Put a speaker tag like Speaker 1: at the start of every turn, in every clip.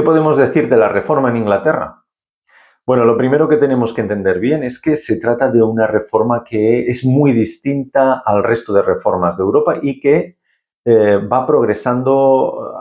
Speaker 1: ¿Qué podemos decir de la reforma en Inglaterra? Bueno, lo primero que tenemos que entender bien es que se trata de una reforma que es muy distinta al resto de reformas de Europa y que va progresando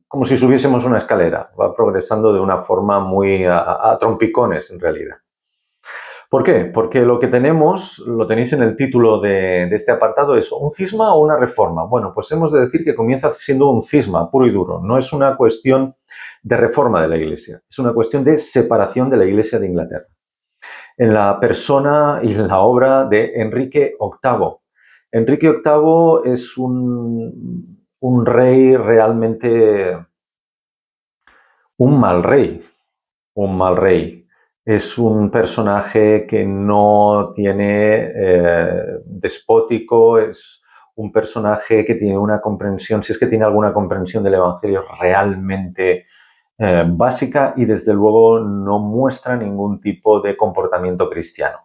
Speaker 1: como si subiésemos una escalera, va progresando de una forma muy a trompicones en realidad. ¿Por qué? Porque lo que tenemos, lo tenéis en el título de este apartado, es un cisma o una reforma. Bueno, pues hemos de decir que comienza siendo un cisma puro y duro. No es una cuestión de reforma de la Iglesia, es una cuestión de separación de la Iglesia de Inglaterra. En la persona y en la obra de Enrique VIII. Enrique VIII es un rey realmente, un mal rey, un mal rey. Es un personaje que no tiene despótico, es un personaje que tiene una comprensión, si es que tiene alguna comprensión del Evangelio realmente básica y desde luego no muestra ningún tipo de comportamiento cristiano.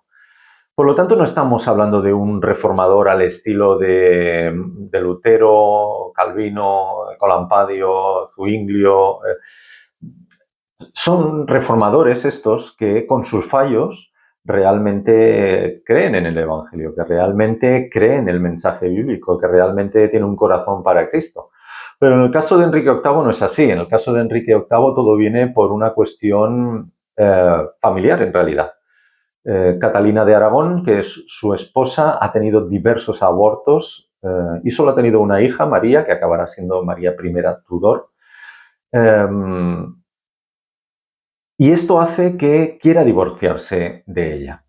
Speaker 1: Por lo tanto, no estamos hablando de un reformador al estilo de Lutero, Calvino, Colampadio, Zuinglio. Son reformadores estos que con sus fallos realmente creen en el Evangelio, que realmente creen en el mensaje bíblico, que realmente tienen un corazón para Cristo. Pero en el caso de Enrique VIII no es así. En el caso de Enrique VIII todo viene por una cuestión familiar en realidad. Catalina de Aragón, que es su esposa, ha tenido diversos abortos y solo ha tenido una hija, María, que acabará siendo María I Tudor. Y esto hace que quiera divorciarse de ella.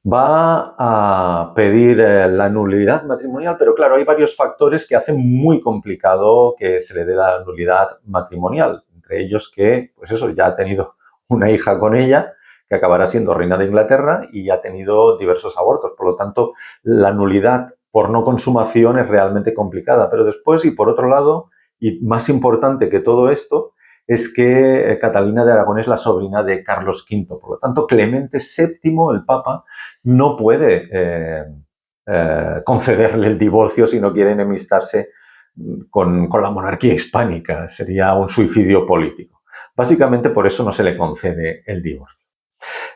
Speaker 1: Va a pedir la nulidad matrimonial, pero claro, hay varios factores que hacen muy complicado que se le dé la nulidad matrimonial. Entre ellos que, pues eso, ya ha tenido una hija con ella, que acabará siendo reina de Inglaterra y ha tenido diversos abortos. Por lo tanto, la nulidad por no consumación es realmente complicada. Pero después, y por otro lado, y más importante que todo esto, es que Catalina de Aragón es la sobrina de Carlos V. Por lo tanto, Clemente VII, el Papa, no puede concederle el divorcio si no quiere enemistarse con la monarquía hispánica. Sería un suicidio político. Básicamente por eso no se le concede el divorcio.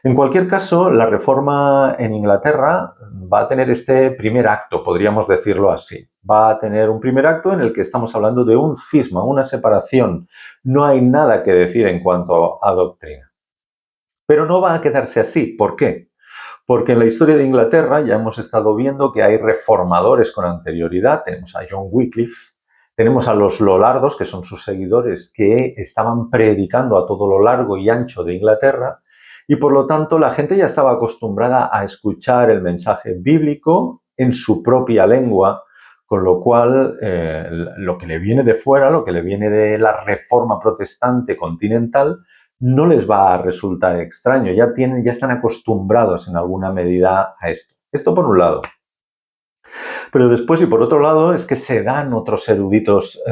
Speaker 1: En cualquier caso, la reforma en Inglaterra va a tener este primer acto, podríamos decirlo así. Va a tener un primer acto en el que estamos hablando de un cisma, una separación. No hay nada que decir en cuanto a doctrina. Pero no va a quedarse así. ¿Por qué? Porque en la historia de Inglaterra ya hemos estado viendo que hay reformadores con anterioridad. Tenemos a John Wycliffe, tenemos a los Lollardos, que son sus seguidores, que estaban predicando a todo lo largo y ancho de Inglaterra, y por lo tanto la gente ya estaba acostumbrada a escuchar el mensaje bíblico en su propia lengua, con lo cual lo que le viene de fuera, lo que le viene de la reforma protestante continental, no les va a resultar extraño, ya están acostumbrados en alguna medida a esto. Esto por un lado. Pero después, y por otro lado, es que se dan otros eruditos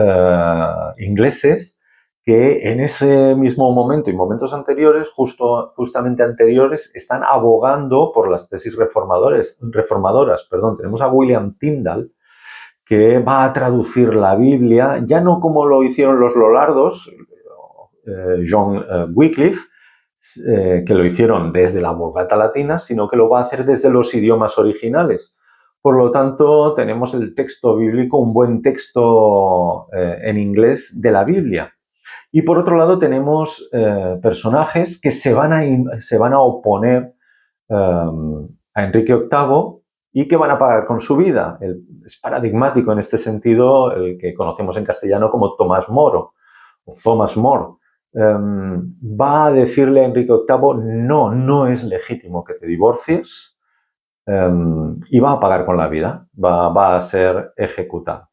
Speaker 1: ingleses que en ese mismo momento y momentos anteriores, justamente anteriores, están abogando por las tesis reformadoras. Tenemos a William Tyndale, que va a traducir la Biblia, ya no como lo hicieron los Lollardos, John Wycliffe, que lo hicieron desde la Vulgata latina, sino que lo va a hacer desde los idiomas originales. Por lo tanto, tenemos el texto bíblico, un buen texto en inglés de la Biblia. Y por otro lado tenemos personajes que se van a oponer a Enrique VIII y que van a pagar con su vida. Es paradigmático en este sentido el que conocemos en castellano como Tomás Moro o Thomas More. Va a decirle a Enrique VIII, no es legítimo que te divorcies, y va a pagar con la vida, va a ser ejecutado.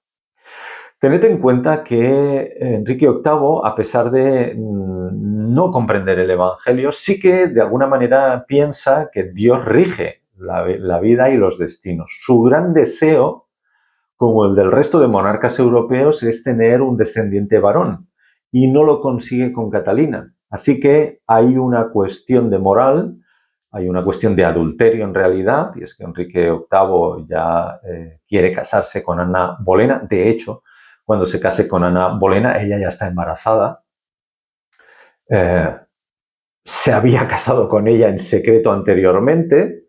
Speaker 1: Tened en cuenta que Enrique VIII, a pesar de no comprender el Evangelio, sí que de alguna manera piensa que Dios rige la vida y los destinos. Su gran deseo, como el del resto de monarcas europeos, es tener un descendiente varón y no lo consigue con Catalina. Así que hay una cuestión de moral, hay una cuestión de adulterio en realidad, y es que Enrique VIII ya quiere casarse con Ana Bolena. De hecho, cuando se case con Ana Bolena, ella ya está embarazada se había casado con ella en secreto anteriormente,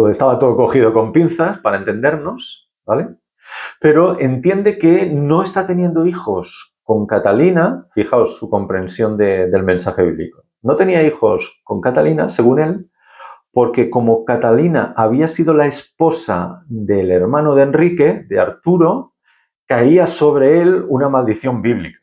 Speaker 1: estaba todo cogido con pinzas para entendernos, ¿vale? Pero entiende que no está teniendo hijos con Catalina, fijaos su comprensión del mensaje bíblico. No tenía hijos con Catalina, según él, porque como Catalina había sido la esposa del hermano de Enrique, de Arturo, caía sobre él una maldición bíblica.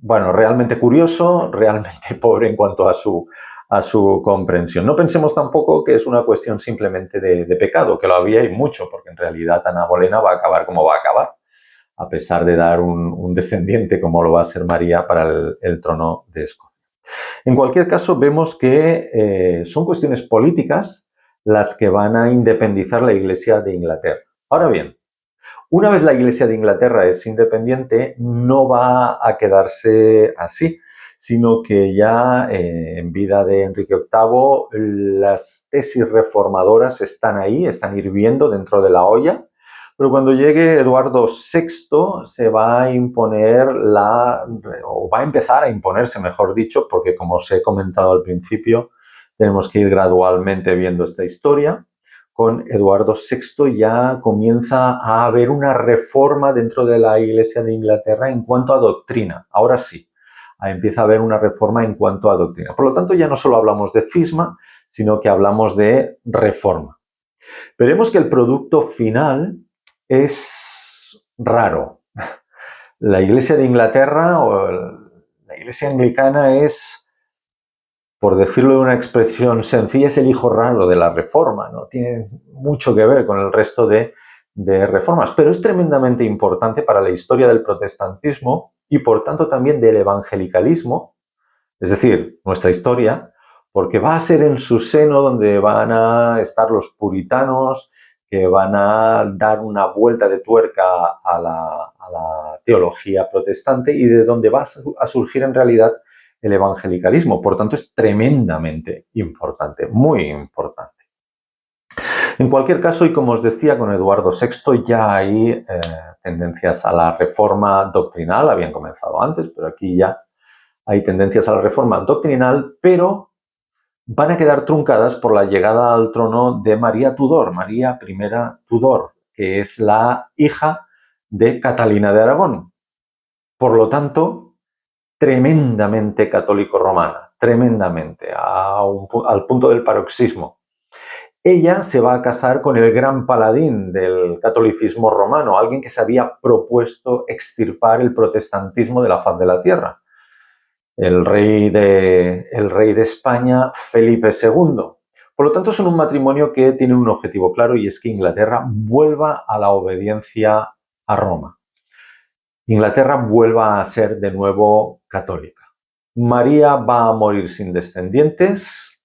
Speaker 1: Bueno, realmente curioso, realmente pobre en cuanto a su comprensión. No pensemos tampoco que es una cuestión simplemente de pecado, que lo había y mucho, porque en realidad Ana Bolena va a acabar como va a acabar, a pesar de dar un descendiente como lo va a ser María para el trono de Escocia. En cualquier caso, vemos que son cuestiones políticas las que van a independizar la Iglesia de Inglaterra. Ahora bien, una vez la Iglesia de Inglaterra es independiente, no va a quedarse así, sino que ya en vida de Enrique VIII las tesis reformadoras están ahí, están hirviendo dentro de la olla, pero cuando llegue Eduardo VI se va a imponer o va a empezar a imponerse, mejor dicho, porque como os he comentado al principio, tenemos que ir gradualmente viendo esta historia. Con Eduardo VI ya comienza a haber una reforma dentro de la Iglesia de Inglaterra en cuanto a doctrina. Ahora sí, empieza a haber una reforma en cuanto a doctrina. Por lo tanto, ya no solo hablamos de cisma, sino que hablamos de reforma. Veremos que el producto final es raro. La Iglesia de Inglaterra o la Iglesia anglicana es, por decirlo de una expresión sencilla, es el hijo raro de la Reforma, no tiene mucho que ver con el resto de reformas, pero es tremendamente importante para la historia del protestantismo y por tanto también del evangelicalismo, es decir, nuestra historia, porque va a ser en su seno donde van a estar los puritanos, que van a dar una vuelta de tuerca a la teología protestante y de donde va a surgir en realidad el evangelicalismo. Por tanto, es tremendamente importante, muy importante. En cualquier caso, y como os decía, con Eduardo VI ya hay tendencias a la reforma doctrinal, habían comenzado antes, pero aquí ya hay tendencias a la reforma doctrinal, pero van a quedar truncadas por la llegada al trono de María Tudor, María I Tudor, que es la hija de Catalina de Aragón. Por lo tanto, tremendamente católico romana, tremendamente, al punto del paroxismo. Ella se va a casar con el gran paladín del catolicismo romano, alguien que se había propuesto extirpar el protestantismo de la faz de la tierra. El rey de España, Felipe II. Por lo tanto, son un matrimonio que tiene un objetivo claro y es que Inglaterra vuelva a la obediencia a Roma. Inglaterra vuelva a ser de nuevo católica. María va a morir sin descendientes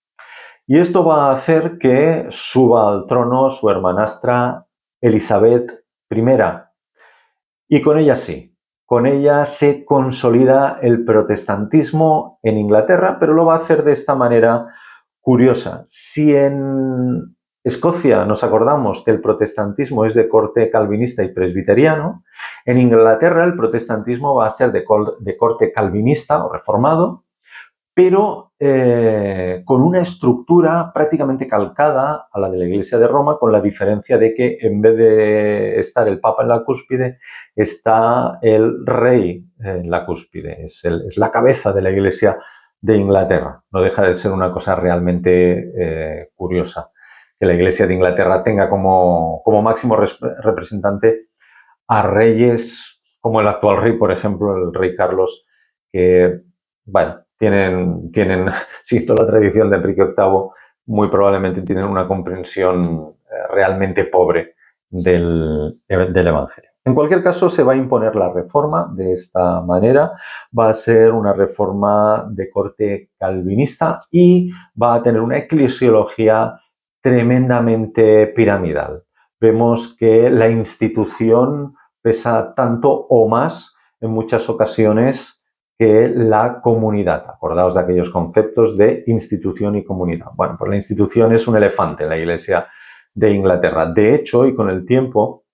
Speaker 1: y esto va a hacer que suba al trono su hermanastra Elizabeth I. Y con ella sí, con ella se consolida el protestantismo en Inglaterra, pero lo va a hacer de esta manera curiosa. Si en Escocia nos acordamos que el protestantismo es de corte calvinista y presbiteriano, en Inglaterra el protestantismo va a ser de corte calvinista o reformado, pero con una estructura prácticamente calcada a la de la Iglesia de Roma, con la diferencia de que en vez de estar el Papa en la cúspide, está el rey en la cúspide, es la cabeza de la Iglesia de Inglaterra. No deja de ser una cosa realmente curiosa que la Iglesia de Inglaterra tenga como máximo representante a reyes como el actual rey, por ejemplo, el rey Carlos, que, bueno, tienen, siguiendo la tradición de Enrique VIII, muy probablemente tienen una comprensión realmente pobre del Evangelio. En cualquier caso, se va a imponer la reforma de esta manera, va a ser una reforma de corte calvinista y va a tener una eclesiología tremendamente piramidal. Vemos que la institución pesa tanto o más en muchas ocasiones que la comunidad. Acordaos de aquellos conceptos de institución y comunidad. Bueno, pues la institución es un elefante en la Iglesia de Inglaterra. De hecho, y con el tiempo,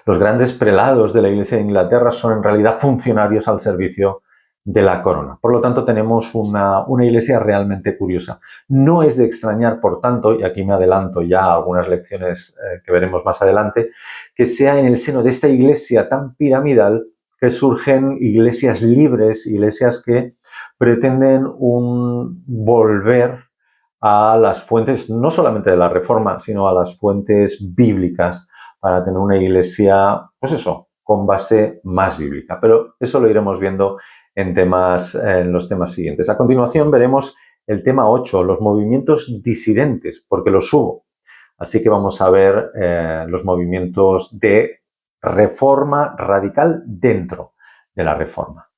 Speaker 1: Los grandes prelados de la Iglesia de Inglaterra son en realidad funcionarios al servicio de la corona. Por lo tanto, tenemos una iglesia realmente curiosa. No es de extrañar, por tanto, y aquí me adelanto ya a algunas lecciones que veremos más adelante, que sea en el seno de esta iglesia tan piramidal que surgen iglesias libres, iglesias que pretenden volver a las fuentes, no solamente de la Reforma, sino a las fuentes bíblicas, para tener una iglesia, pues eso, con base más bíblica. Pero eso lo iremos viendo en los temas siguientes. A continuación veremos el tema 8, los movimientos disidentes, porque los hubo. Así que vamos a ver los movimientos de reforma radical dentro de la reforma.